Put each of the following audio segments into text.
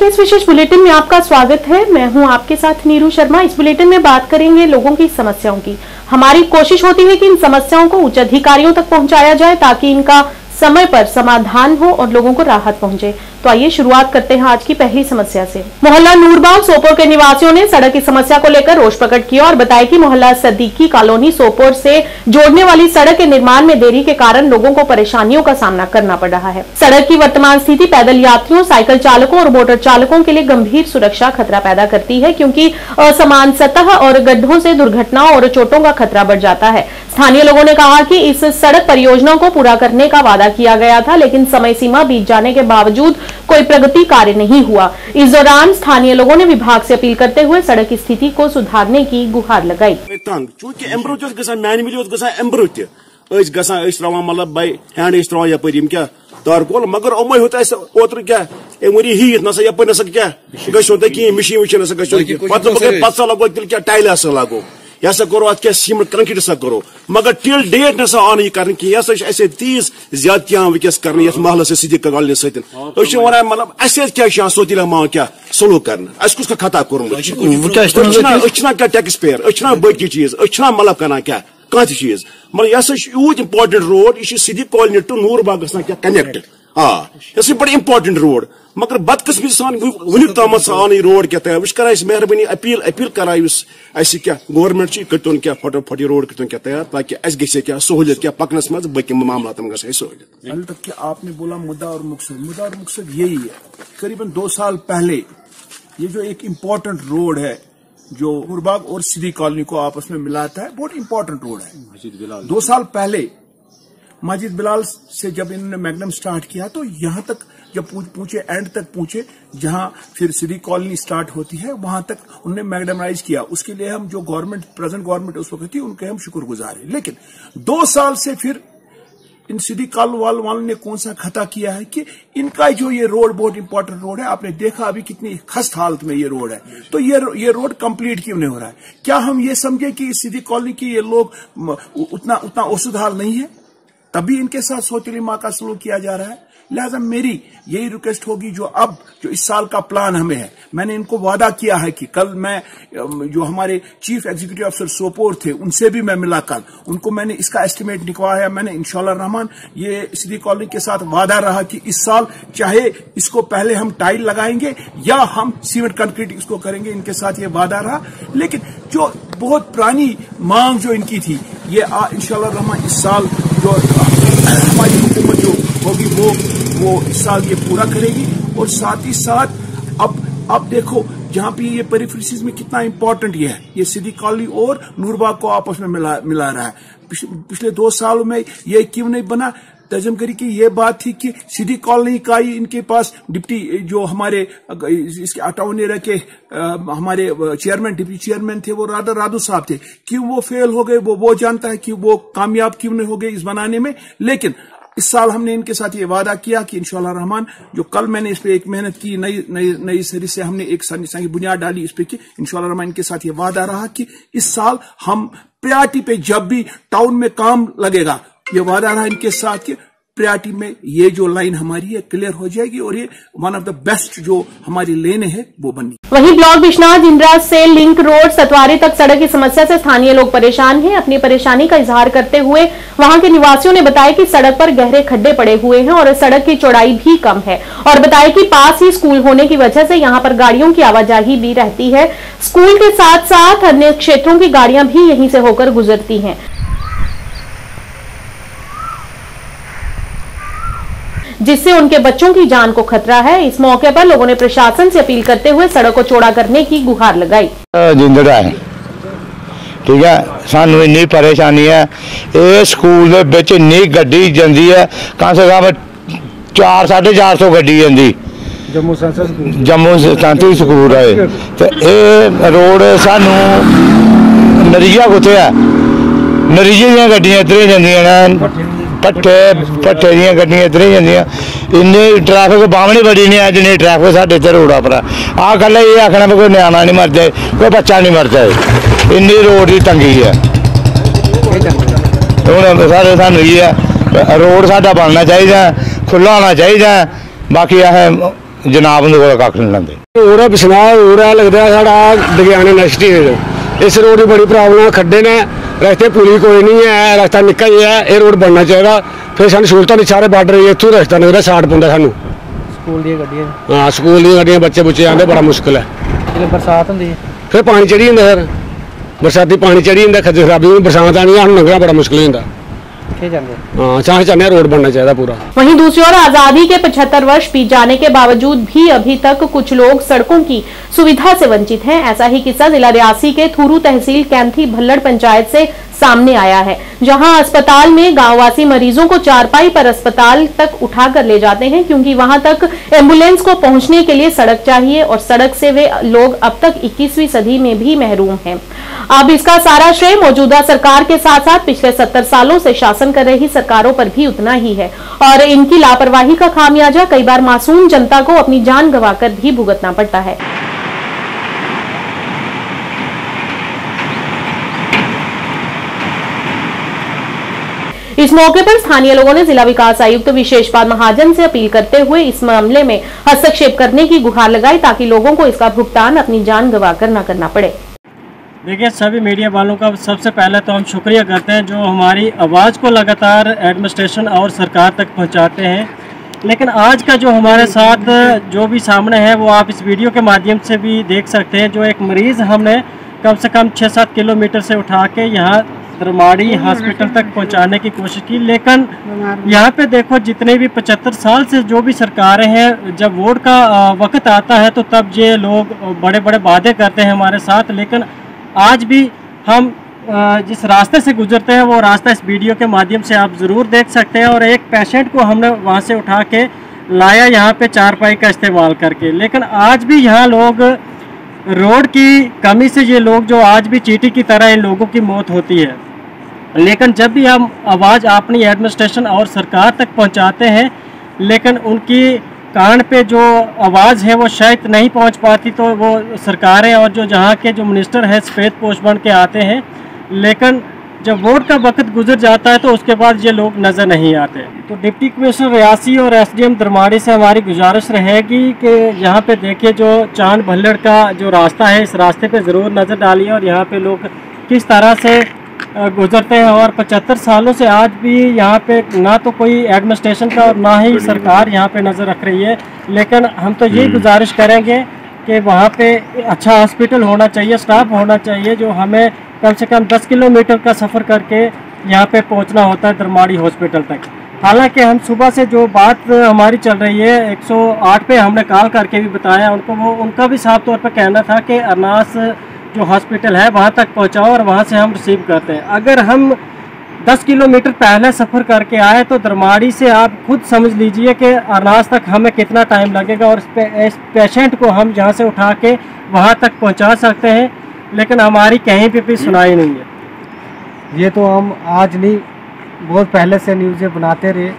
के इस विशेष बुलेटिन में आपका स्वागत है। मैं हूं आपके साथ नीरू शर्मा। इस बुलेटिन में बात करेंगे लोगों की समस्याओं की। हमारी कोशिश होती है कि इन समस्याओं को उच्च अधिकारियों तक पहुंचाया जाए ताकि इनका समय पर समाधान हो और लोगों को राहत पहुंचे। तो आइए शुरुआत करते हैं आज की पहली समस्या से। मोहल्ला नूरबाग सोपोर के निवासियों ने सड़क की समस्या को लेकर रोष प्रकट किया और बताया कि मोहल्ला सदीकी कॉलोनी सोपोर से जोड़ने वाली सड़क के निर्माण में देरी के कारण लोगों को परेशानियों का सामना करना पड़ रहा है। सड़क की वर्तमान स्थिति पैदल यात्रियों, साइकिल चालकों और मोटर चालकों के लिए गंभीर सुरक्षा खतरा पैदा करती है, क्योंकि असमान सतह और गड्ढों से दुर्घटनाओं और चोटों का खतरा बढ़ जाता है। स्थानीय लोगों ने कहा कि इस सड़क परियोजना को पूरा करने का वादा किया गया था, लेकिन समय सीमा बीत जाने के बावजूद कोई प्रगति कार्य नहीं हुआ। इस दौरान स्थानीय लोगों ने विभाग से अपील करते हुए सड़क की स्थिति को सुधारने की गुहार लगाई। तारकोल मगर अमय होता है ओत्र क्या एमरी ही इतना सा यप नसा क्या गशो त की मशीन वचन सा गशो पत्सा लगो तिल क्या टाइल सा लागो यसा करो अत क्या सीमेंट कंक्रीट सा करो मगर टिल डेट नसा ऑन ये करन की यसा ऐसे 30 ज्यादतियां विकस करन यस महल से सीधे कगाल सतन अश वना मतलब ऐसे क्या शान सोतिला मा क्या सोलो करन अस कुछ का खता करम अचना क्या टैक्स पेयर अचना बड़ी चीज अचना मतलब करना क्या कत चीज मतलब यह यूत इंपॉर्टेंट रोड यह सीधी कॉलोनी टू नूरबाग क्या कनेक्ट यह बड़ा इंपॉर्टेंट रोड मगर बदकिस्मती सान वन तम आन रोड क्या तैयार वह कर मेहरबानी अपील करा क्या गवर्नमेंट कटन क्या फटाफट यह रोड कटन क्या तैयार ताकि अस क्या सहूलियत क्या पकनस मज बक मामला सहूलियत। अभी तक क्या आपने बोला मुद्दा और मकसद यही है। करीबन 2 साल पहले ये जो एक इम्पोर्टेंट रोड है जो नूरबाग और सिटी कॉलोनी को आपस में मिलाता है, बहुत इंपॉर्टेंट रोड है। 2 साल पहले मस्जिद बिलाल से जब इन्होंने मैग्नम स्टार्ट किया तो यहाँ तक जब पूछे एंड तक पूछे जहाँ फिर सिटी कॉलोनी स्टार्ट होती है वहां तक उन्होंने मैग्नमाइज किया। उसके लिए हम जो गवर्नमेंट प्रेजेंट गवर्नमेंट उस वक्त थी उनके हम शुक्रगुजार हैं। लेकिन 2 साल से फिर इन सिटी कॉलोनी वालों ने कौन सा खता किया है कि इनका जो ये रोड बहुत इंपॉर्टेंट रोड है, आपने देखा अभी कितनी खस्त हालत में ये रोड है, तो ये रोड कंप्लीट क्यों नहीं हो रहा है? क्या हम ये समझे कि सिटी कॉलोनी के ये लोग उतना औसत हाल नहीं है, तभी इनके साथ सोचली माँ का सलूक किया जा रहा है? लिहाजा मेरी यही रिक्वेस्ट होगी जो इस साल का प्लान हमें है, मैंने इनको वादा किया है कि कल मैं जो हमारे चीफ एग्जीक्यूटिव अफसर सोपोर थे उनसे भी मैं मिला, कल उनको मैंने इसका एस्टिमेट निकलवाया। मैंने इंशाल्लाह रहमान ये सिटी कॉलोनी के साथ वादा रहा कि इस साल चाहे इसको पहले हम टाइल लगाएंगे या हम सीमेंट कंक्रीट इसको करेंगे, इनके साथ ये वादा रहा। लेकिन जो बहुत पुरानी मांग जो इनकी थी ये इंशाल्लाह रहमान इस साल जो हमारी हुकूमत जो होगी वो इस साल ये पूरा करेगी। और साथ ही साथ अब देखो जहां पे ये पेरिफेरीज में कितना इंपॉर्टेंट ये है, ये सिटी कॉलोनी और नूरबाग को आपस में मिला रहा है। पिछले 2 सालों में ये क्यों नहीं बना? तर्जम करी कि ये बात थी कि सिटी कॉलोनी का ही इनके पास डिप्टी जो हमारे इसके टाउन एरिया के हमारे डिप्टी चेयरमैन थे वो राधू साहब थे। क्यों वो फेल हो गए वो जानता है कि वो कामयाब क्यों नहीं हो गए इस बनाने में। लेकिन इस साल हमने इनके साथ ये वादा किया कि इंशाल्लाह रहमान जो कल मैंने इस पे एक मेहनत की नई सरी से हमने एक सारी बुनियाद डाली इस पे की। इंशाल्लाह रहमान इनके साथ ये वादा रहा कि इस साल हम प्रायोरिटी पे जब भी टाउन में काम लगेगा ये वादा रहा इनके साथ कि प्रायोरिटी में ये जो लाइन हमारी है क्लियर हो जाएगी और ये वन ऑफ द बेस्ट जो हमारी लेने हैं वो बनी। वहीं ब्लॉक बिश्नाथ इंदिरा से लिंक रोड सतवारी तक सड़क की समस्या से स्थानीय लोग परेशान हैं। अपनी परेशानी का इजहार करते हुए वहां के निवासियों ने बताया कि सड़क पर गहरे खड्डे पड़े हुए हैं और सड़क की चौड़ाई भी कम है और बताया कि पास ही स्कूल होने की वजह से यहां पर गाड़ियों की आवाजाही भी रहती है। स्कूल के साथ साथ अन्य क्षेत्रों की गाड़ियां भी यहीं से होकर गुजरती हैं, जिससे उनके बच्चों की जान को खतरा है। इस मौके पर लोगों ने प्रशासन से अपील करते हुए सड़क को चौड़ा करने की गुहार लगाई। जिंदड़ा है ठीक है, सानू इन्नी परेशानी है, ये स्कूल इन्नी गड्डी जाती है, कम से कम 400-450 गड्डी जाती जम्मू सेंट्रल स्कूल है। तो ये रोड सानू नरीजा कुत्थे है, नरीजे दी गड्डियां इधर जांदियां, पट्ठे दी गड्डियां इधर जांदियां, इन्नी ट्रैफिक बामनी बड़ी नहीं है जिन्नी ट्रैफिक साढ़े इधर रोड़ा पर। आ गल ये आखना कोई न्याणा नहीं मर जाए, कोई बच्चा नहीं मर जाए, इन्नी रोड की तंगी है। हूँ सारे सानू ये रोड साडा बनना चाहिए, खुला होना चाहिए। बाकी जनाब उंदे कोल कक्ख नहीं लैंदे। ओरा बिसना ओरा लगदा साडा दगियाने इंडस्ट्री इस रोड की बड़ी प्रॉब्लम, खड्डे ने, रस्ते पुली कोई नहीं है, रास्ता निक्का ही है, ये रोड बनना चाहिए। फिर सानूं सहूलतां नहीं, सारे बार्डर इत्थों रास्ता निकलदा 60 पौंदा सानूं। स्कूल दी गड्डियां, हाँ स्कूल दी गड्डियां, बच्चे बुच्चे आंदे, बड़ा मुश्किल है। जिसलै बरसात होंदी है फिर पानी चढ़ी जंदा, सर बरसाती पानी चढ़ी जंदा, खज्जल खराबी, बरसात आनी सानूं लंघना बड़ा मुश्किल हो जांदा। हाँ चाहते रोड बनना चाहिए पूरा। वहीं दूसरी ओर आजादी के 75 वर्ष बीत जाने के बावजूद भी अभी तक कुछ लोग सड़कों की सुविधा से वंचित हैं। ऐसा ही किस्सा जिला रियासी के थूरू तहसील कैंथी भल्लड़ पंचायत से सामने आया है, जहां अस्पताल में गांववासी मरीजों को चारपाई पर अस्पताल तक उठाकर ले जाते हैं, क्योंकि वहां तक एम्बुलेंस को पहुंचने के लिए सड़क चाहिए और सड़क से वे लोग अब तक 21वीं सदी में भी महरूम हैं। अब इसका सारा श्रेय मौजूदा सरकार के साथ साथ पिछले 70 सालों से शासन कर रही सरकारों पर भी उतना ही है और इनकी लापरवाही का खामियाजा कई बार मासूम जनता को अपनी जान गंवाकर भी भुगतना पड़ता है। इस मौके पर स्थानीय लोगों ने जिला विकास आयुक्त विशेषपाल महाजन से अपील करते हुए इस मामले में हस्तक्षेप करने की गुहार लगाई, ताकि लोगों को इसका भुगतान अपनी जान गंवाकर न करना पड़े। देखिए, सभी मीडिया वालों का सबसे पहले तो हम शुक्रिया करते हैं जो हमारी आवाज़ को लगातार एडमिनिस्ट्रेशन और सरकार तक पहुंचाते हैं। लेकिन आज का जो हमारे साथ जो भी सामने है वो आप इस वीडियो के माध्यम से भी देख सकते हैं। जो एक मरीज़ हमने कम से कम 6-7 किलोमीटर से उठा के यहाँ दरमाड़ी हॉस्पिटल तक पहुंचाने की कोशिश की, लेकिन यहाँ पे देखो जितने भी 75 साल से जो भी सरकारें हैं, जब वोट का वक्त आता है तो तब ये लोग बड़े बड़े वादे करते हैं हमारे साथ। लेकिन आज भी हम जिस रास्ते से गुजरते हैं वो रास्ता इस वीडियो के माध्यम से आप ज़रूर देख सकते हैं। और एक पेशेंट को हमने वहाँ से उठा के लाया यहाँ पे चारपाई का इस्तेमाल करके, लेकिन आज भी यहाँ लोग रोड की कमी से ये लोग जो आज भी चींटी की तरह इन लोगों की मौत होती है। लेकिन जब भी हम आवाज़ अपनी एडमिनिस्ट्रेशन और सरकार तक पहुंचाते हैं, लेकिन उनकी कान पे जो आवाज़ है वो शायद नहीं पहुंच पाती, तो वो सरकारें और जो जहां के जो मिनिस्टर है सफ़ेद पोश बन के आते हैं, लेकिन जब वोट का वक्त गुजर जाता है तो उसके बाद ये लोग नज़र नहीं आते। तो डिप्टी कमिश्नर रियासी और एसडीएम दरमाड़ी से हमारी गुजारिश रहेगी कि यहाँ पे देखिए जो चांद भल्लड़ का जो रास्ता है, इस रास्ते पे ज़रूर नज़र डालिए और यहाँ पे लोग किस तरह से गुजरते हैं। और 75 सालों से आज भी यहाँ पे ना तो कोई एडमिनिस्ट्रेशन का और ना ही सरकार यहाँ पे नज़र रख रही है। लेकिन हम तो यही गुजारिश करेंगे कि वहाँ पे अच्छा हॉस्पिटल होना चाहिए, स्टाफ होना चाहिए, जो हमें कम से कम 10 किलोमीटर का सफ़र करके यहाँ पे पहुँचना होता है दरमाड़ी हॉस्पिटल तक। हालांकि हम सुबह से जो बात हमारी चल रही है 108 पे हमने कॉल करके भी बताया उनको, वो उनका भी साफ तौर पर कहना था कि अरनास जो हॉस्पिटल है वहाँ तक पहुँचाओ और वहाँ से हम रिसीव करते हैं। अगर हम 10 किलोमीटर पहले सफ़र करके आए तो दरमाड़ी से आप खुद समझ लीजिए कि अरनास तक हमें कितना टाइम लगेगा और इस पेशेंट को हम जहाँ से उठा के वहाँ तक पहुँचा सकते हैं, लेकिन हमारी कहीं पे भी सुनाई नहीं है। ये तो हम आज नहीं, बहुत पहले से न्यूज़ें बनाते रहे।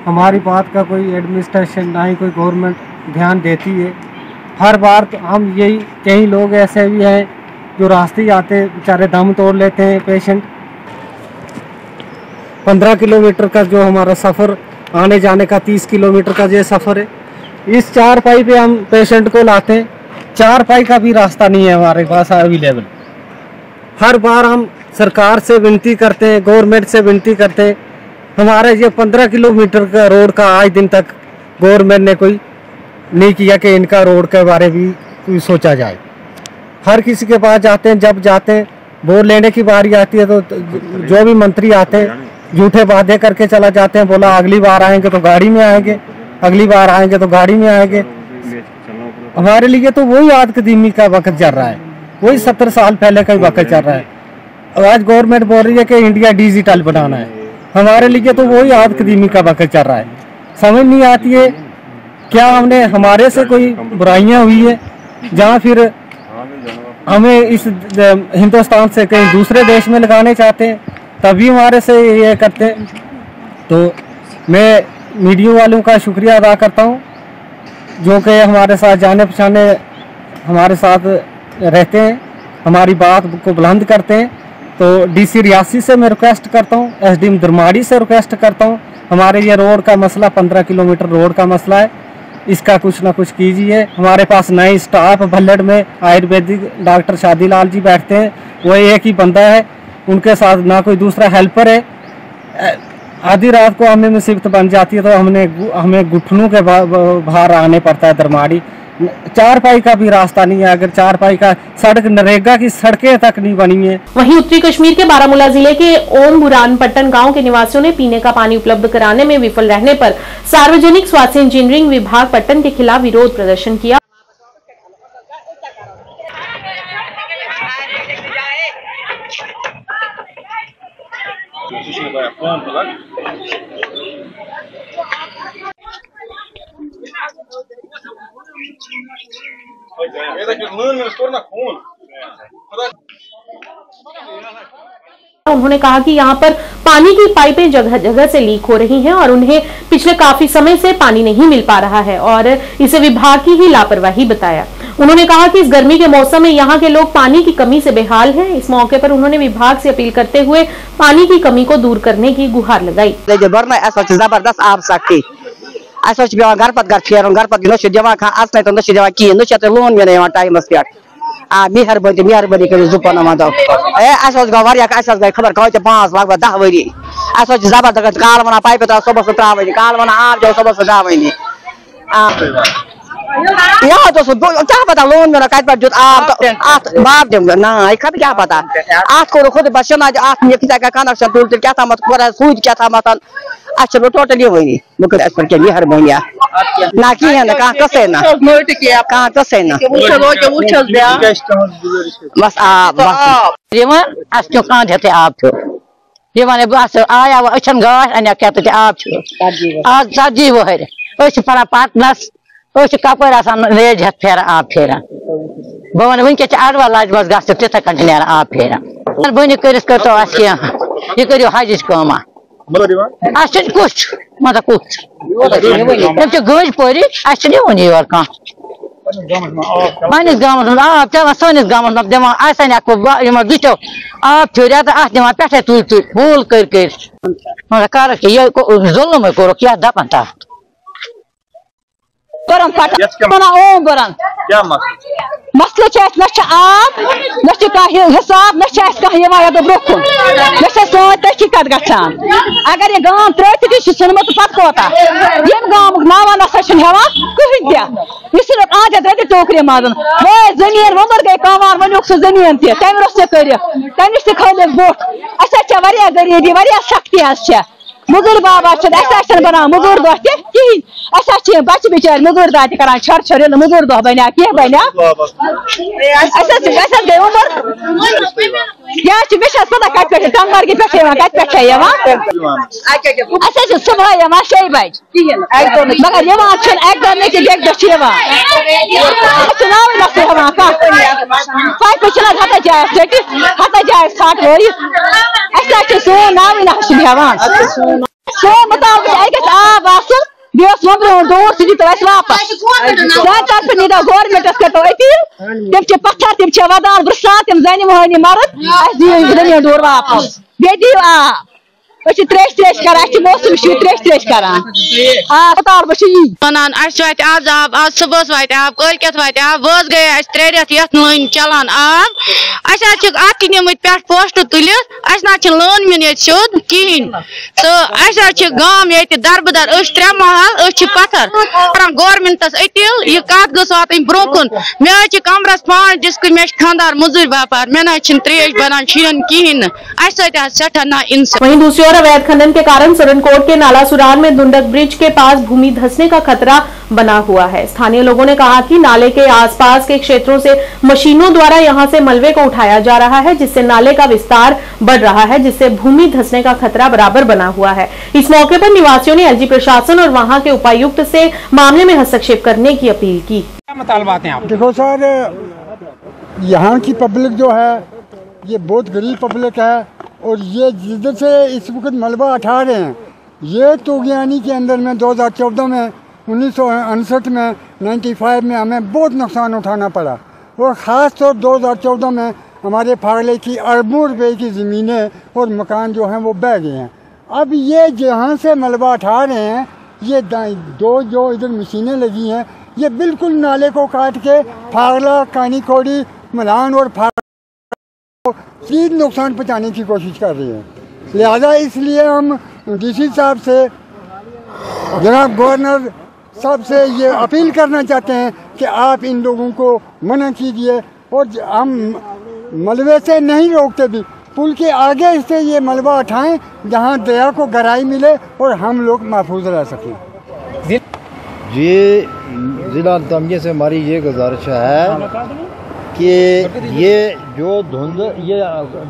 हमारी बात का कोई एडमिनिस्ट्रेशन ना ही कोई गवर्नमेंट ध्यान देती है। हर बार तो हम यही, कई लोग ऐसे भी हैं जो रास्ते ही आते बेचारे दम तोड़ लेते हैं। पेशेंट 15 किलोमीटर का जो हमारा सफ़र आने जाने का 30 किलोमीटर का ये सफ़र है, इस चारपाई पे हम पेशेंट को लाते हैं। चारपाई का भी रास्ता नहीं है हमारे पास अवेलेबल। हर बार हम सरकार से विनती करते हैं, गवर्नमेंट से विनती करते हैं। हमारे ये 15 किलोमीटर का रोड का आज दिन तक गवर्नमेंट ने कोई नहीं किया कि इनका रोड के बारे में भी सोचा जाए। हर किसी के पास जाते हैं, जब जाते हैं वोट लेने की बारी आती है तो जो भी मंत्री आते हैं झूठे वादे करके चला जाते हैं। बोला अगली बार आएंगे तो गाड़ी में आएंगे, अगली बार आएंगे तो गाड़ी में आएंगे। हमारे लिए तो वही आद कदीमी का वक्त चल रहा है, वही 70 साल पहले का वक्त चल रहा है। आज गवर्नमेंट बोल रही है कि इंडिया डिजिटल बनाना है, हमारे लिए तो वही आद कदीमी का वक्त चल रहा है। समझ नहीं आती है क्या हमने हमारे से कोई बुराइयां हुई है, जहाँ फिर हमें इस हिंदुस्तान से कहीं दूसरे देश में लगाने चाहते हैं, तभी हमारे से ये करते हैं। तो मैं मीडिया वालों का शुक्रिया अदा करता हूँ जो कि हमारे साथ जाने पहचाने हमारे साथ रहते हैं, हमारी बात को बुलंद करते हैं। तो डीसी रियासी से मैं रिक्वेस्ट करता हूँ, एसडीएम दरमाड़ी से रिक्वेस्ट करता हूँ, हमारे ये रोड का मसला 15 किलोमीटर रोड का मसला है, इसका कुछ ना कुछ कीजिए। हमारे पास नए स्टाफ भल्लड़ में आयुर्वेदिक डॉक्टर शादीलाल जी बैठते हैं, वो एक ही बंदा है, उनके साथ ना कोई दूसरा हेल्पर है। आधी रात को हमें मुसीबत बन जाती है तो हमें घुटनों के बाहर आने पड़ता है दरमाड़ी। चारपाई का भी रास्ता नहीं है, अगर चारपाई का सड़क नरेगा की सड़कें तक नहीं बनी है। वहीं उत्तरी कश्मीर के बारामूला जिले के ओम बुरान पट्टन गांव के निवासियों ने पीने का पानी उपलब्ध कराने में विफल रहने पर सार्वजनिक स्वास्थ्य इंजीनियरिंग विभाग पट्टन के खिलाफ विरोध प्रदर्शन किया। उन्होंने कहा कि यहाँ पर पानी की पाइपें जगह जगह से लीक हो रही हैं और उन्हें पिछले काफी समय से पानी नहीं मिल पा रहा है और इसे विभाग की ही लापरवाही बताया। उन्होंने कहा कि इस गर्मी के मौसम में यहाँ के लोग पानी की कमी से बेहाल हैं। इस मौके पर उन्होंने विभाग से अपील करते हुए पानी की कमी को दूर करने की गुहार लगाई। जबरदस्त आब सख्ती पे घर पत घर फेर घर पत दिवान खान तो दिवान कहें लोन वन टाइमस पे मेहरबानी कर जुपन दो गई खबर कह 5 लगभग 10 वरी जबरदस्त काल वन पाइप सुबह त्रा काल वन आब जाओ सुबह 10 वन यहाँ तो क्या पता लोन में कत पे आब बाप दिम ना खबर क्या पता अत कोर खुद बस कनेक्शन तुल क्या सूद क्या अच्छा टोटली वही क्या मेहरबानी ना कहें कह कसे ना कह कसे ना बस आब बस क्यों कान हेते आब बस आया अचन गाश अन क्या आब आज 40 वहर पान पटनस कपर रेज हेत फेर आब फेरान बह वन वनक अडवा लाजम ग तिथ कन आब फेरान बन कर यह करो हज कमा कुछ मतलब कुछ तम गज परी अन योर कह पन्निस गाँव आब चलान सनिस गाँव दिवान दुचो आब फिर अत दिवान पे तुल तुल फूल कर यह जुल्म कोर क्या दपन तथ ओम बुरान मसले आब न हिसाब न ब्रोकुन सोन तथी कत गसान अगर यह गांव त्रित सुनमुत पत कोता यम गाँव नावा नसा कहें तह आज रट टोकरी मज वो जमीन वोर गई कमार वन सह जमीन तम रोस कर तमिश खल बोट अस गरीबी सख्ती मुजुर बाबा बना मुजुर दह कहें बच्चे बिचार मुजुर दह कर छर छर मुजुर दह बना कह बना गई उम्र क्या पता कत पे टंगमर्ग पे कत सुबह 6 बजे मगर पाइप हत जाए 60 वरिस सोन नाव ना सोन मुताबिक आब दोर सह तो वापस तरफ नी गवर्नमेंटस करो अपील तम पत्थर तम वदान ब्रसान तम जन मोहनी मर्द जमीन डोर वापस बे दिव आब त्रेश त्रेश कर मौसम त्रेश त्रेश कर वन आज आब आज सुबह वात आब कलकत वात आब बस गए 3 रेत ये लाइन चलान आब अत निमुत पे पोस्ट तुल ना लोन मन ये सोद कहें तो गाम ये दरबदर 3 महल पत्थर कर गवर्नमेंटस अपील यह कत गो वात ब्रोकुन मे कमरस 5 डिस्क मे खानदार मजूर बापार मे ना त्रेश बनान शीन कहें सठा ना इंसाफ। वहीं दूसरी ओर अवैध खनन के कारण सुरनकोट के नाला सुरान में दुंडक ब्रिज के पास भूमि धंसने का खतरा बना हुआ है। स्थानीय लोगों ने कहा कि नाले के आसपास के क्षेत्रों से मशीनों द्वारा यहां से मलबे को उठाया जा रहा है, जिससे नाले का विस्तार बढ़ रहा है, जिससे भूमि धंसने का खतरा बराबर बना हुआ है। इस मौके पर निवासियों ने एलजी प्रशासन और वहां के उपायुक्त से मामले में हस्तक्षेप करने की अपील की। क्या मुतालबात हैं आप? देखो सर, यहाँ की पब्लिक जो है ये बहुत गरीब पब्लिक है और ये जिधर से इस वक्त मलबा उठा रहे हैं, ये तुगयानी के अंदर में 2014 में 1969 में 95 में हमें बहुत नुकसान उठाना पड़ा और ख़ास तौर 2014 में हमारे फागले की अरबों रुपए की ज़मीनें और मकान जो हैं वो बह गए हैं। अब ये जहाँ से मलबा उठा रहे हैं ये दो जो इधर मशीनें लगी हैं ये बिल्कुल नाले को काट के फागला, कानी खोड़ी, मलान और फागला को सीध नुकसान पहुँचाने की कोशिश कर रही है। लिहाजा इसलिए हम डीसी साहब से, जनाब गवर्नर साहब से ये अपील करना चाहते हैं कि आप इन लोगों को मना कीजिए और हम मलबे से नहीं रोकते भी पुल के आगे से ये मलबा उठाएं जहां दरिया को गहराई मिले और हम लोग महफूज रह सकें। ये ज़िला इंतज़ामिया से हमारी ये गुजारिश है कि ये जो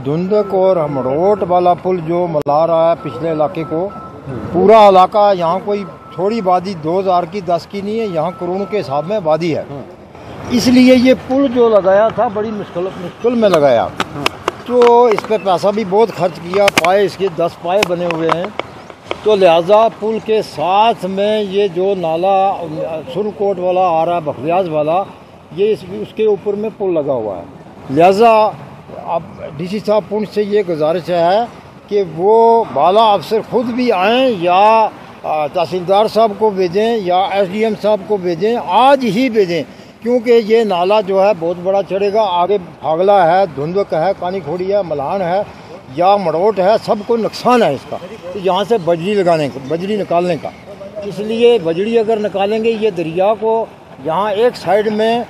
धुंधक और हमरोट वाला पुल जो मिला रहा है पिछले इलाके को, पूरा इलाका यहाँ कोई थोड़ी वादी 2000 की 10 की नहीं है, यहाँ करोड़ों के हिसाब में वादी है। इसलिए ये पुल जो लगाया था बड़ी मुश्किल में लगाया, तो इस पर पैसा भी बहुत खर्च किया। पाए इसके 10 पाए बने हुए हैं, तो लिहाजा पुल के साथ में ये जो नाला सुरकोट वाला आ रहा है, बखरियाज वाला, ये उसके ऊपर में पुल लगा हुआ है। लिहाजा अब डीसी साहब पुंछ से ये गुजारिश है कि वो बाला अफसर खुद भी आएँ या तहसीलदार साहब को भेजें या एसडीएम साहब को भेजें, आज ही भेजें, क्योंकि ये नाला जो है बहुत बड़ा चढ़ेगा। आगे फागला है, धुंधक है, कानी खोड़ी है, मलान है या मड़ोट है, सबको नुकसान है इसका। तो यहाँ से बजरी निकालने का, इसलिए बजरी अगर निकालेंगे ये दरिया को यहाँ एक साइड में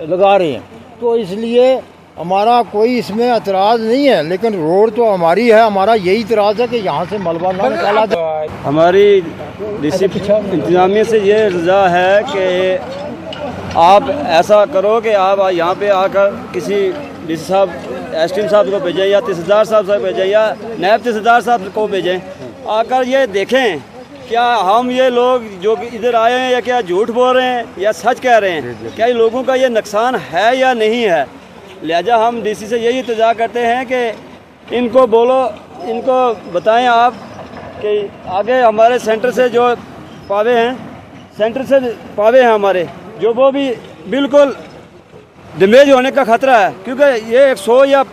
लगा रहे हैं, तो इसलिए हमारा कोई इसमें एतराज़ नहीं है, लेकिन रोड तो हमारी है। हमारा यही इतराज़ है कि यहाँ से मलबा ना निकाला जाए। हमारी डिस्ट्रिक्ट इंतजामिया से ये रजा है कि आप ऐसा करो कि आप यहाँ पे आकर किसी डीसी साहब, एसडीएम साहब को भेजें या तहसीलदार साहब से भेजें या नायब तहसीलदार साहब को भेजें, आकर ये देखें क्या हम ये लोग जो इधर आए हैं या क्या झूठ बोल रहे हैं या सच कह रहे हैं, क्या इन लोगों का ये नुकसान है या नहीं है। लिहाजा हम डीसी से यही इल्तिजा करते हैं कि इनको बोलो, इनको बताएं आप कि आगे हमारे सेंटर से जो पावे हैं हमारे, जो वो भी बिल्कुल डैमेज होने का खतरा है, क्योंकि ये 100 या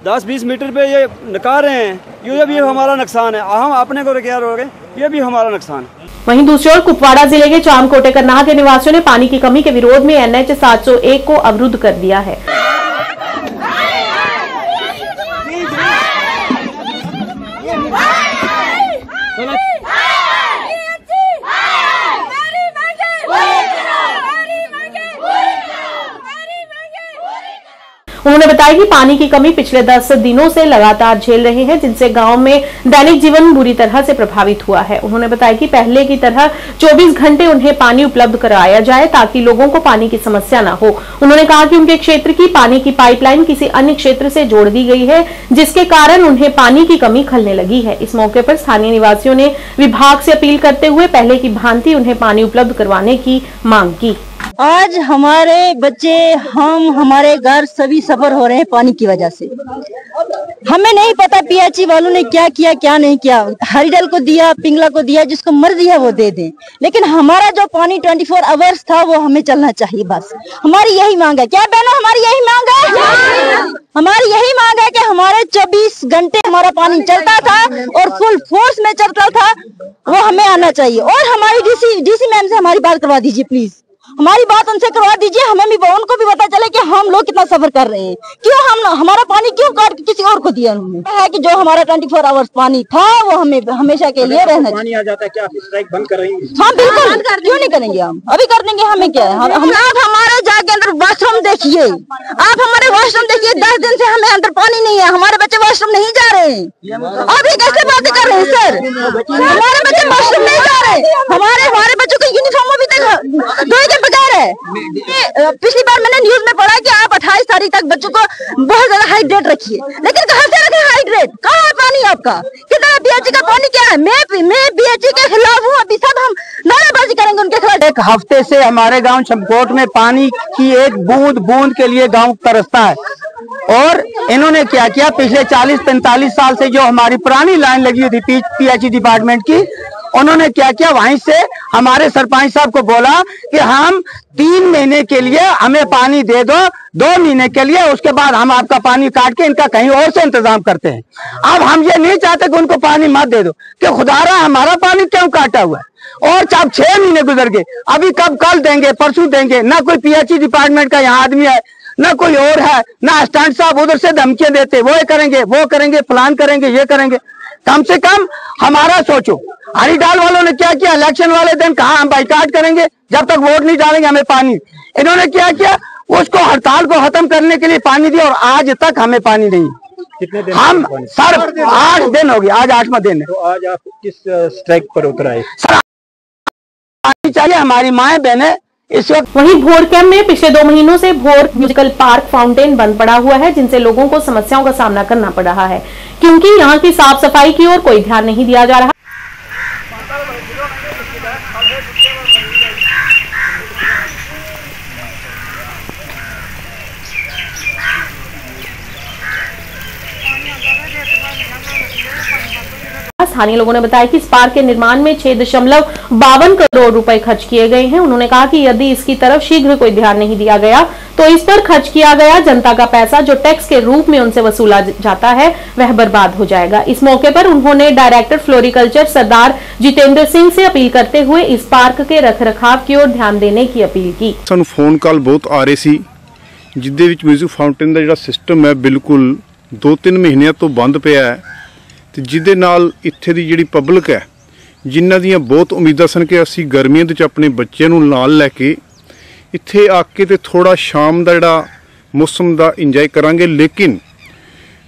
10-20 मीटर पे ये निकाल रहे हैं, ये भी हमारा नुकसान है। हम अपने को क्या रोगे, ये भी हमारा नुकसान है। वहीं दूसरी ओर कुपवाड़ा जिले के चामकोटे करनाह के निवासियों ने पानी की कमी के विरोध में NH 701 को अवरुद्ध कर दिया है। उन्होंने बताया कि पानी की कमी पिछले 10 दिनों से लगातार झेल रहे हैं, जिनसे गांव में दैनिक जीवन बुरी तरह से प्रभावित हुआ है। उन्होंने बताया कि पहले की तरह 24 घंटे उन्हें पानी उपलब्ध कराया जाए ताकि लोगों को पानी की समस्या न हो। उन्होंने कहा कि उनके क्षेत्र की पानी की पाइपलाइन किसी अन्य क्षेत्र से जोड़ दी गई है, जिसके कारण उन्हें पानी की कमी खलने लगी है। इस मौके पर स्थानीय निवासियों ने विभाग से अपील करते हुए पहले की भांति उन्हें पानी उपलब्ध करवाने की मांग की। आज हमारे बच्चे, हमारे घर सभी सफर हो रहे हैं पानी की वजह से। हमें नहीं पता पीएचई वालों ने क्या किया क्या नहीं किया। हरिडल को दिया, पिंगला को दिया, जिसको मर्जी है वो दे दें, लेकिन हमारा जो पानी 24 आवर्स था वो हमें चलना चाहिए। बस हमारी यही मांग है। क्या बहनों, हमारी यही मांग है। हमारी यही मांग है कि हमारे 24 घंटे हमारा पानी चलता था और फुल फोर्स में चलता था, वो हमें आना चाहिए। और हमारी डीसी मैम से हमारी बात करवा दीजिए प्लीज, हमारी बात उनसे करवा दीजिए। हमें भी, उनको भी पता चले कि हम लोग कितना सफर कर रहे हैं। क्यों हमारा पानी क्यों काट के किसी और को दिया उन्होंने। है कि जो हमारा 24 आवर्स पानी था वो हमें हमेशा के लिए रहना चाहिए। आ जाता है, क्या स्ट्राइक बंद करेंगे? हाँ बिल्कुल, क्यों नहीं करेंगे, हम अभी कर देंगे। हमें क्या है, हम हमारे जाके अंदर वॉशरूम देखिए, आप हमारे वॉशरूम देखिए। 10 दिन से हमें अंदर पानी नहीं है, हमारे बच्चे वॉशरूम नहीं जा रहे हैं। अभी कैसे बातें कर रहे हैं सर, हमारे बच्चे वॉशरूम नहीं जा रहे। हमारे बच्चों को यूनिफॉर्म अभी तक धोए के बगैर है। पिछली बार मैंने न्यूज में पढ़ा कि आप 28 तारीख तक बच्चों को बहुत ज्यादा हाइड्रेट रखिए, लेकिन कहाँ से रखे हाइड्रेट? कहाँ है पानी आपका? कितना पीएचई का पानी क्या है? मैं पीएचई के खिलाफ हूँ। अभी सब हम नारेबाजी करेंगे उनके खिलाफ। एक हफ्ते से हमारे गांव चमकोट में पानी की एक बूंद के लिए गांव तरसता है, और इन्होंने क्या किया, पिछले 40-45 साल से जो हमारी पुरानी लाइन लगी हुई थी पीएचई डिपार्टमेंट की, उन्होंने क्या किया, वहीं से हमारे सरपंच साहब को बोला कि हम 3 महीने के लिए हमें पानी दे दो, 2 महीने के लिए, उसके बाद हम आपका पानी काट के इनका कहीं और से इंतजाम करते हैं। अब हम ये नहीं चाहते कि उनको पानी मत दे दो, कि खुदारा हमारा पानी क्यों काटा हुआ है, और जब 6 महीने गुजर गए, अभी कब कल देंगे परसों देंगे, ना कोई पीएचई डिपार्टमेंट का यहाँ आदमी है, ना कोई और है, ना असिस्टेंट साहब उधर से धमकियां देते, वो करेंगे वो करेंगे प्लान करेंगे ये करेंगे। कम से कम हमारा सोचो। हरिडाल वालों ने क्या किया, इलेक्शन वाले दिन कहा हम बाइकाट करेंगे, जब तक वोट नहीं डालेंगे हमें पानी। इन्होंने क्या किया, उसको हड़ताल को खत्म करने के लिए पानी दिया, और आज तक हमें पानी नहीं। कितने दिन हम सर 8 दिन हो गए, आज 8वां दिन है। तो आज आप किस स्ट्राइक पर उतर आए? सर पानी चाहिए, हमारी माएं बहनें इस वक्त। वहीं भोर कैंप में पिछले 2 महीनों से भोर म्यूजिकल पार्क फाउंटेन बंद पड़ा हुआ है, जिनसे लोगों को समस्याओं का सामना करना पड़ रहा है, क्योंकि यहाँ की साफ सफाई की ओर कोई ध्यान नहीं दिया जा रहा। स्थानीय लोगों ने बताया कि इस पार्क के निर्माण में 6.52 करोड़ रुपए खर्च किए गए हैं। उन्होंने कहा कि यदि इसकी तरफ शीघ्र कोई ध्यान नहीं दिया गया तो इस पर खर्च किया गया जनता का पैसा जो टैक्स के रूप में उनसे वसूला जाता है वह बर्बाद हो जाएगा। इस मौके पर उन्होंने डायरेक्टर फ्लोरिकल्चर सरदार जितेंद्र सिंह से अपील करते हुए इस पार्क के रखरखाव की ओर ध्यान देने की अपील की। सानू फोन कॉल बहुत आ रहे सी, जिदे विच म्यूजिक फाउंटेन का जिहड़ा सिस्टम है बिल्कुल 2-3 महीनों तो बंद पिया है, ਤੇ ਜਿਹਦੇ ਨਾਲ ਇੱਥੇ ਦੀ ਜਿਹੜੀ ਪਬਲਿਕ ਹੈ ਜਿਨ੍ਹਾਂ ਦੀਆਂ ਬਹੁਤ ਉਮੀਦਾਂ ਸਨ ਕਿ ਅਸੀਂ ਗਰਮੀਆਂ ਦੇ ਵਿੱਚ ਆਪਣੇ ਬੱਚਿਆਂ ਨੂੰ ਨਾਲ ਲੈ ਕੇ ਇੱਥੇ ਆ ਕੇ ਤੇ ਥੋੜਾ ਸ਼ਾਮ ਦਾ ਜਿਹੜਾ ਮੌਸਮ ਦਾ ਇੰਜੋਏ ਕਰਾਂਗੇ, ਲੇਕਿਨ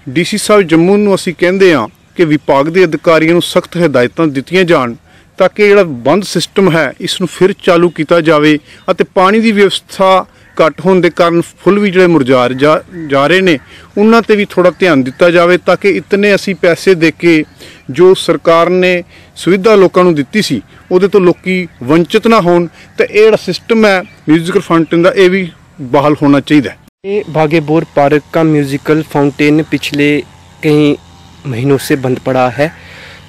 ਡੀਸੀ ਸਾਹਿਬ ਜੰਮੂ ਨੂੰ ਅਸੀਂ ਕਹਿੰਦੇ ਆ ਕਿ ਵਿਭਾਗ ਦੇ ਅਧਿਕਾਰੀਆਂ ਨੂੰ ਸਖਤ ਹਦਾਇਤਾਂ ਦਿੱਤੀਆਂ ਜਾਣ ਤਾਂ ਕਿ ਜਿਹੜਾ ਬੰਦ ਸਿਸਟਮ ਹੈ ਇਸ ਨੂੰ ਫਿਰ ਚਾਲੂ ਕੀਤਾ ਜਾਵੇ ਅਤੇ ਪਾਣੀ ਦੀ ਵਿਵਸਥਾ घट होने के कारण फुल भी जो मुरझा जा रहे ने उन्होंने भी थोड़ा ध्यान दिता जाए ताकि इतने असी पैसे दे के जो सरकार ने सुविधा लोगों को दी सी उहदे तो लोग वंचित ना होन। तो यह सिस्टम है म्यूजिकल फाउंटेन का, यह भी बहाल होना चाहिए। ये भागेबोर पार्क का म्यूजिकल फाउंटेन पिछले कई महीनों से बंद पड़ा है।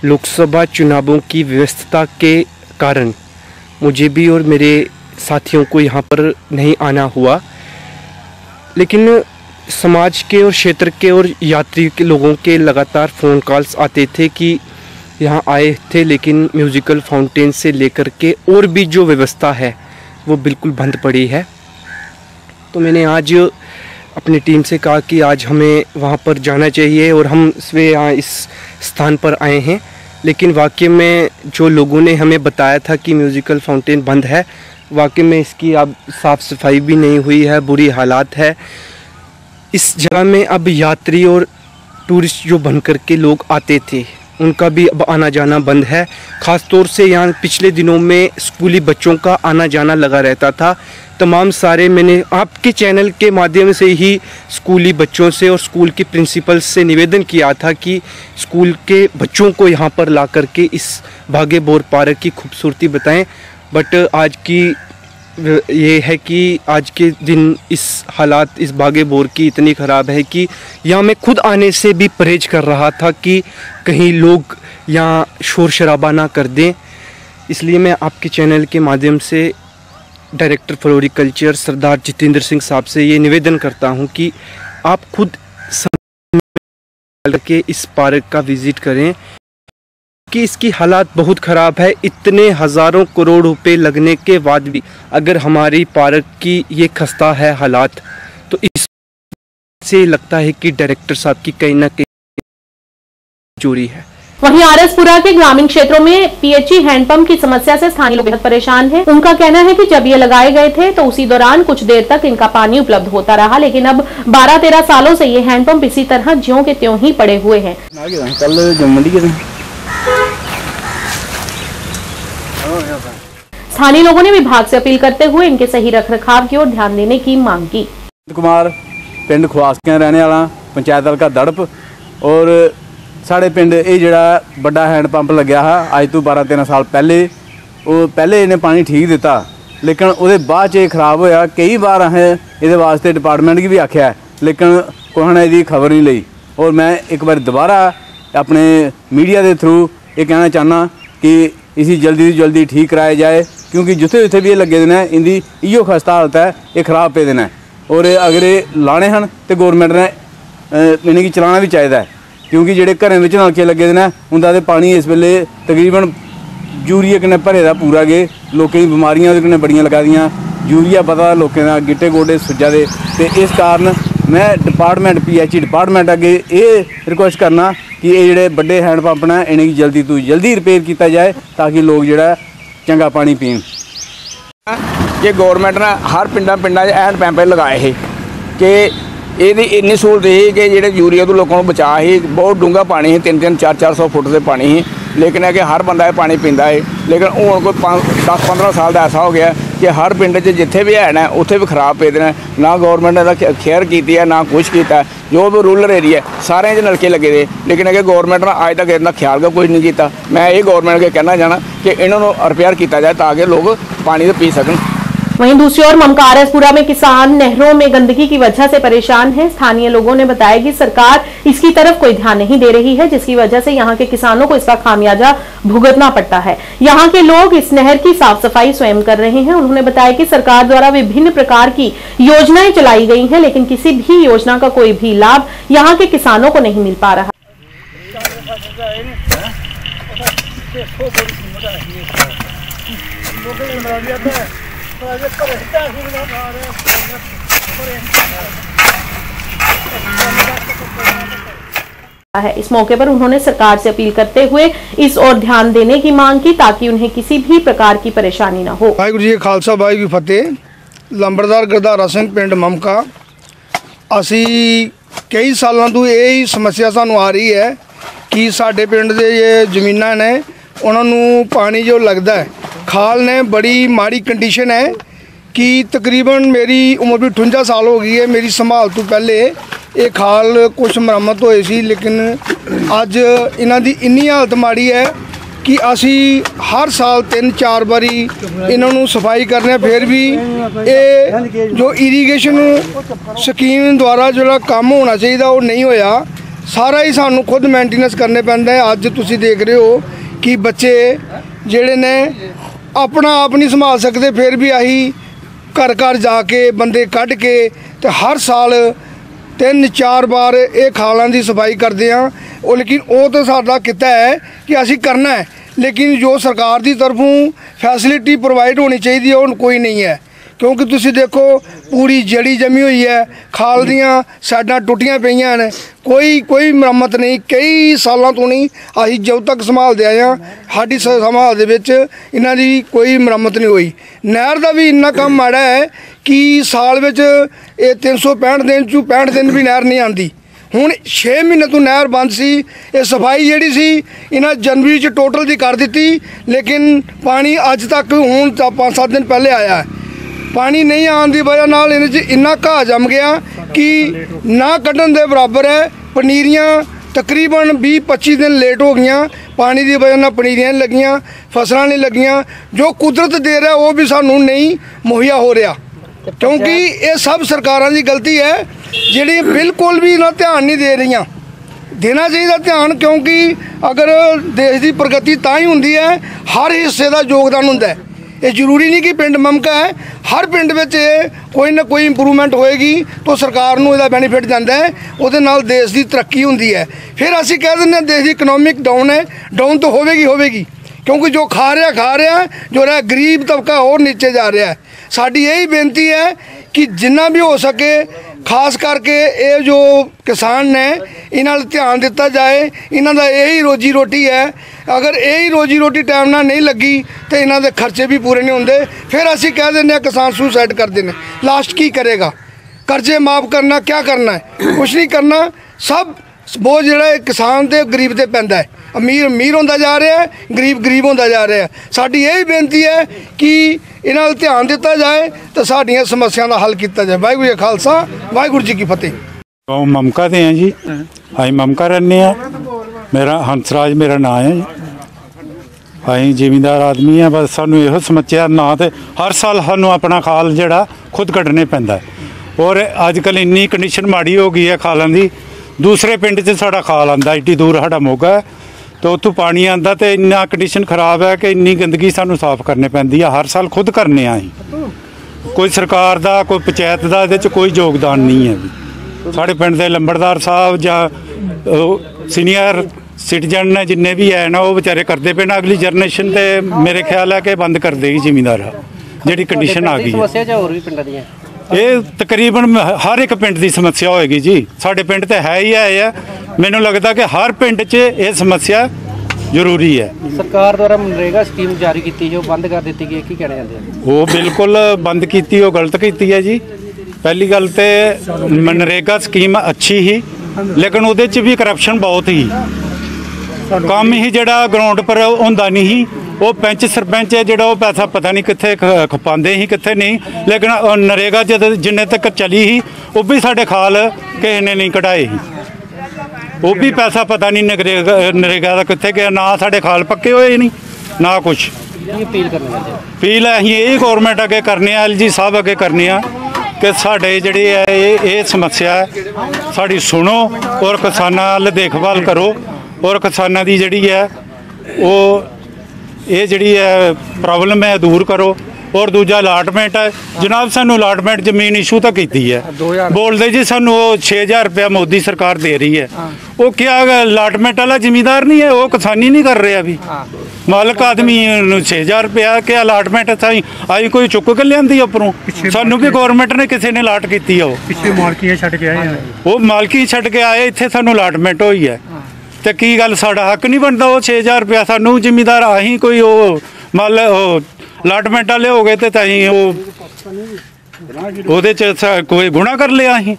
लोकसभा चुनावों की व्यस्तता के कारण मुझे भी और मेरे साथियों को यहाँ पर नहीं आना हुआ, लेकिन समाज के और क्षेत्र के और यात्री के लोगों के लगातार फ़ोन कॉल्स आते थे कि यहाँ आए थे लेकिन म्यूज़िकल फाउंटेन से लेकर के और भी जो व्यवस्था है वो बिल्कुल बंद पड़ी है। तो मैंने आज अपनी टीम से कहा कि आज हमें वहाँ पर जाना चाहिए और हम यहाँ इस स्थान पर आए हैं, लेकिन वाकई में जो लोगों ने हमें बताया था कि म्यूज़िकल फाउंटेन बंद है, वाकई में इसकी अब साफ़ सफाई भी नहीं हुई है, बुरी हालात है। इस जगह में अब यात्री और टूरिस्ट जो बन कर के लोग आते थे उनका भी अब आना जाना बंद है। ख़ास तौर से यहाँ पिछले दिनों में स्कूली बच्चों का आना जाना लगा रहता था। तमाम सारे मैंने आपके चैनल के माध्यम से ही स्कूली बच्चों से और स्कूल के प्रिंसिपल से निवेदन किया था कि स्कूल के बच्चों को यहाँ पर ला कर के इस भागेबोर पार्क की खूबसूरती बताएं। बट आज की ये है कि आज के दिन इस हालात इस भागेबोर की इतनी ख़राब है कि यहाँ मैं खुद आने से भी परहेज कर रहा था कि कहीं लोग यहाँ शोर शराबा ना कर दें। इसलिए मैं आपके चैनल के माध्यम से डायरेक्टर फ्लोरिकल्चर सरदार जितेंद्र सिंह साहब से ये निवेदन करता हूँ कि आप खुद के इस पार्क का विज़िट करें कि इसकी हालात बहुत ख़राब है। इतने हज़ारों करोड़ रुपए लगने के बाद भी अगर हमारी पार्क की ये खस्ता है हालात, तो इस से लगता है कि डायरेक्टर साहब की कहीं ना कहीं चोरी है। वहीं आरएसपुरा के ग्रामीण क्षेत्रों में पीएचई हैंडपंप की समस्या से स्थानीय लोग बेहद परेशान हैं। उनका कहना है कि जब ये लगाए गए थे तो उसी दौरान कुछ देर तक इनका पानी उपलब्ध होता रहा, लेकिन अब 12-13 सालों से ये हैंडपंप इसी तरह ज्यों के त्यों ही पड़े हुए हैं। स्थानीय लोगों ने विभाग से अपील करते हुए इनके सही रखरखाव की ओर ध्यान देने की मांग की। कुमार पिंड खुआसकियां रहने वाला, पंचायत हल्का दड़प, और साढ़े पिंड ये जड़ा बड़ा हैंडपंप लग्या है अज तो 12-13 साल पहले। वो पहले इन्हें पानी ठीक दिता, लेकिन वो बाद च खराब होया। कई बार असें ये वास्ते डिपार्टमेंट की भी आख्या, लेकिन कुछ ने इसकी खबर नहीं ली। और मैं एक बार दोबारा अपने मीडिया के थ्रू ये कहना चाहना कि इसी जल्दी से जल्दी ठीक कराया जाए, क्योंकि जिथे जिथे भी ये लगे देना इनकी इो खस्ता हालत है, ये खराब पे देना और अगर ये लाने हैं तो गौरमेंट ने इन्हें चलाना भी चाहिए, क्योंकि जोड़े घर में नलके लगे देना उनका तो पानी इस वेले तकरीबन यूरिया कन्नै भरे दा पूरा गए, लोगों की बीमारियां उहदे कन्नै बड़ियां लगा दियां, यूरिया पता लोगों का गिट्टे गोडे सुज्जा दे, ते इस कारण मैं डिपार्टमेंट PHE डिपार्टमेंट अगे ये रिक्वेस्ट करना कि ये जोड़े बड़े हैंड पंप ने इन्हें जल्दी तो जल्दी रिपेयर किया जाए ताकि लोग जोड़ा चंगा पानी पीन। कि गौरमेंट ने हर पिंडा हैंड पंप लगाए थे कि ये इन्नी सहूलत ही कि जो यूरिया तो लोगों को बचा ही, बहुत डूंगा पानी है, 300 400 फुट से पानी ही, लेकिन है कि हर बंदा ये पानी पींदा है। लेकिन हूँ कोई 10-15 साल का ऐसा हो गया कि हर पिंड जिथे भी है ना उत्थे भी खराब पे देना, ना गौरमेंट ने केयर की है ना कुछ किया। जो भी रूरल एरिया सारे नलके लगे थे, लेकिन है कि गौरमेंट ने अज तक इतना ख्याल का कुछ नहीं किया। मैं ये गौरमेंट के कहना चाहना कि इन्होंने रिपेयर किया जाए ताकि लोग पानी तो पी सकन। वहीं दूसरी ओर ममकारसपुरा में किसान नहरों में गंदगी की वजह से परेशान हैं। स्थानीय लोगों ने बताया कि सरकार इसकी तरफ कोई ध्यान नहीं दे रही है, जिसकी वजह से यहां के किसानों को इसका खामियाजा भुगतना पड़ता है। यहां के लोग इस नहर की साफ सफाई स्वयं कर रहे हैं। उन्होंने बताया कि सरकार द्वारा विभिन्न प्रकार की योजनाएं चलाई गई हैं, लेकिन किसी भी योजना का कोई भी लाभ यहां के किसानों को नहीं मिल पा रहा। है इस मौके पर उन्होंने सरकार से अपील करते हुए इस ओर ध्यान देने की मांग की ताकि उन्हें किसी भी प्रकार की परेशानी न हो। वाहिगुरू जी खालसा वाहिगुरू फतेह। लंबरदार गुरदारा सिंह पिंड ममका, असी कई सालों तो यही समस्या सानू आ रही है कि साडे पिंड दे ये जमीनां ने उन्होंने पानी जो लगता है खाल ने बड़ी माड़ी कंडीशन है कि तकरीबन मेरी उम्र भी 58 साल हो गई है। मेरी संभाल तो पहले ये खाल कुछ मरम्मत होए सी, लेकिन अज इन्हां दी इन्नी हालत माड़ी है कि असी हर साल 3-4 बारी इन्हों सफाई करने, फिर भी ये जो इरीगेशन स्कीम द्वारा जो काम होना चाहिए वो नहीं होया। सारा ही सानू खुद मेंटेनेंस करने पैंदा है। अज तुसी देख रहे हो कि बच्चे जेड़े ने अपना आप नहीं संभाल सकते, फिर भी अही घर घर जाके बंदे कढ़ के तो हर साल 3-4 बार ये खालों की सफाई करते हैं। लेकिन वो तो साडा किता है कि असी करना है, लेकिन जो सरकार की तरफों फैसिलिटी प्रोवाइड होनी चाहिए वो कोई नहीं है। क्योंकि तुसी देखो पूरी जड़ी जमी हुई है, खाल दियाँ साइडां टुटियां पईयां ने, कोई मरम्मत नहीं। कई सालों तो नहीं, असीं जब तक संभालते आए हैं साडी संभाल दे विच इन्हां दी कोई मरम्मत नहीं हुई। नहर का भी इन्ना काम माड़ा है कि साल विच ये 365 दिन चों 65 दिन भी नहर नहीं आती। हुण 6 महीने तो नहर बंद सी। ये सफाई जिहड़ी सी इन्हां जनवरी च टोटल दी कर दित्ती, लेकिन पानी अज तक हुण 5-7 दिन पहले आया है। पानी नहीं आने की वजह नाल इन्हें इन्ना घाह जम गया कि ना कढ़न दे बराबर है। पनीरियां तकरीबन 20-25 दिन लेट हो गई, पानी की वजह नाल पनीरियां नहीं लगियां, फसलां नहीं लगियां। जो कुदरत दे रहा वो भी सानू नहीं मुहैया हो रहा, क्योंकि ये सब सरकारां दी गलती है जिहड़ी बिल्कुल भी ना ध्यान नहीं दे रही। देना चाहिए ध्यान, क्योंकि अगर देश की प्रगति तां ही हुंदी है, हर हिस्से का योगदान हुंदा है। ये जरूरी नहीं कि पिंड ममका है, हर पिंड में कोई ना कोई इंप्रूवमेंट होएगी तो सरकार नूं इहदा बेनीफिट जाता है, उहदे नाल देश की तरक्की हुंदी है। फिर असीं कह दिंदे हां देश की इकनॉमिक डाउन है, डाउन तो होवेगी, क्योंकि जो खा रहा जो रहा गरीब तबका और नीचे जा रहा है। साडी यही बेनती है कि जिन्ना भी हो सके खास करके ये जो किसान ने इन्हां नाल ध्यान दिता जाए। इन्हां दा यही रोजी रोटी है, अगर यही रोजी रोटी टाइम नाल नहीं लगी तो इन्हां दे खर्चे भी पूरे नहीं होंदे। फिर असीं कह दिंदे किसान सुसाइड करते हैं, लास्ट की करेगा? कर्जे माफ़ करना क्या करना है? कुछ नहीं करना। सब बोझ जिहड़ा किसान ते गरीब ते पैंदा है। अमीर होंदा जा रहा है, गरीब होंदा जा रहा है। साडी यही बेनती है कि इन्हां नाल ध्यान दिता जाए तो साडियां समस्याओं का हल किया जाए। वाहिगुरू जी खालसा वाहिगुरू जी की फतेह। ममका दे हैं जी, अं ममका रहने मेरा हंसराज मेरा नाम है जी। अं जिमींदार आदमी है, बस सानू यो समस्या ना तो हर साल सानू अपना खाल जिहड़ा खुद कड्ढने पैंदा है। और अजकल इन्नी कंडीशन माड़ी हो गई है खालों की, दूसरे पिंड च साडा खाल आंदा, एड्डी दूर साडा मोगा है तो उत्थों पानी आंदा तो इन्ना कंडीशन खराब है कि इन्नी गंदगी सानू साफ करनी पैंदी है, हर साल खुद करने आई। कोई सरकार दा कोई पंचायत दा इहदे च कोई योगदान नहीं है भी। साढ़े पिंड दे लंबड़दार साहब जां सीनियर सिटीजन ने जिन्ने भी है ना वो बेचारे करते पे ना, अगली जनरेशन ते मेरे ख्याल है कि बंद कर देगी जिमींदार जिहड़ी कंडीशन आ गई है। ये तकरीबन हर एक पिंड की समस्या होएगी जी, साढ़े पिंड तो है ही है। मैनू लगता कि हर पिंड च ये समस्या जरूरी है। सरकार द्वारा मनरेगा स्कीम जारी की जो बंद कर दी गई, की कहना चाहते हैं? वो बिल्कुल बंद की, वो गलत की है जी। पहली गल तो मनरेगा स्कीम अच्छी ही, लेकिन उहदे च भी करप्शन बहुत ही, काम ही जिहड़ा ग्राउंड पर होंदा नहीं ही। वो पंच सरपंच है जिहड़ा वो पैसा पता नहीं कित्थे खपांदे ही कित्थे नहीं, लेकिन नरेगा जिन्ने तक चली ही वो भी साढ़े खाल किसी ने नहीं कढ़ाए ही, वो भी पैसा पता नहीं नरेगा का कित्थे गया, ना साढ़े खाल पक्के होए नहीं ना कुछ। अपील असीं यही गौरमेंट अगे करने LG साहब अगे करने कि साढ़े जिहड़ी है ये समस्या है साड़ी सुनो और किसानां नाल देखभाल करो और किसानां दी जिहड़ी है वो ये जिहड़ी है प्रॉब्लम है दूर करो। और दूजा अलाटमेंट है जनाब, सानू अलाटमेंट जमीन इशू तो की है, बोलते जी सानू 6000 रुपया मोदी सरकार दे रही है, वो क्या अलाटमेंट वाला जमींदार नहीं है, वो किसानी नहीं कर रहे अभी, मालक आदमी 6000 रुपया के अलाटमेंट आई कोई चुक के लिया उपरों, सानू भी गौरमेंट ने किसी ने अलाट की है, वो मालकी छड्ड के आए इत्थे सानू अलाटमेंट हुई है, तो की गल साडा हक नहीं बनता वो 6000 रुपया सानू जिमींदार अहीं कोई वो मान अलाटमेंट वाले हो गए तो ਉਹਦੇ ਚ कोई गुना कर लिया अहीं,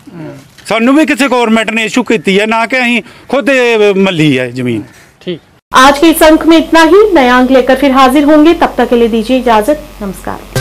सानू भी किसी गवर्नमेंट ने इशू की है ना कि अहीं खुद मल्ली है जमीन। ठीक, आज के इस अंक में इतना ही, नया अंक लेकर फिर हाजिर होंगे, तब तक के लिए दीजिए इजाजत, नमस्कार।